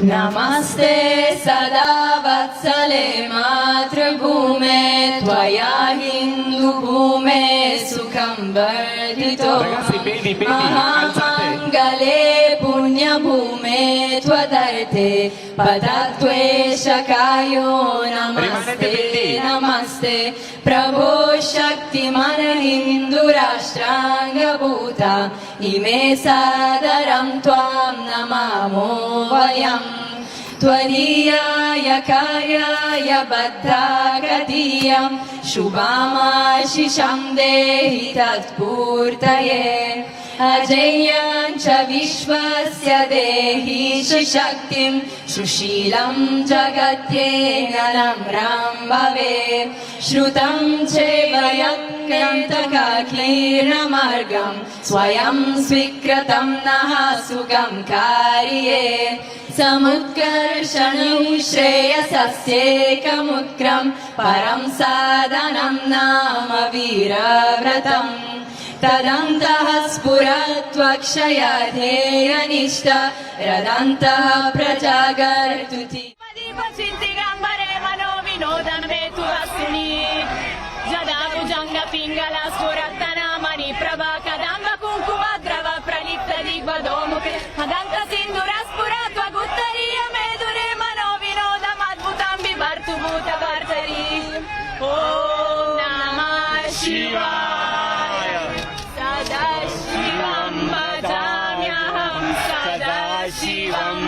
नमस्ते सदा वत्सले मातृभूमे त्वया हिन्दुभूमे सुखं वर्धितो महामङ्गले पुण्यभूमे त्वदर्थे पदद्वेषकायो नमस्ते नमस्ते प्रभो शक्तिमन हिन्दुराष्ट्राङ्गभूता इमे सादरं त्वां नमामो वयम् त्वदीयाय कार्याय बद्धागतीयं शुभामाशिषं देहि तत्पूर्तये अजेयं च विश्वस्य देहि शक्तिं सुशीलं जगत्येनं नम्रं भवेत् श्रुतं चेवयज्ञन्तकाकीर्णमार्गं स्वयं स्वीकृतं नः सुखं कार्ये समुत्कर्षणं श्रेयसस्येकमुत्क्रं परं साधनं नाम वीरव्रतम् तदन्तः स्फुरत्वक्षयधेयनिष्ठ रदन्तः प्रजागर्तुति चिन्तिगम्बरे मनो विनोदं हेतु अस्मि जदा भुजङ्ग पिङ्गल स्फुरत्तनामणि प्रभा कदम्ब कुङ्कुम द्रव प्रलिप्त दिग्वधोमुखे हदन्त सिन्दूरस्फुरत्वगुत्तरीय मेदुरे मनो विनोदमद्भुतं बिभर्तु भूतभर्तरि ॐ नमः शिवाय सदा शिवं भजाम्यहं सदा शिवं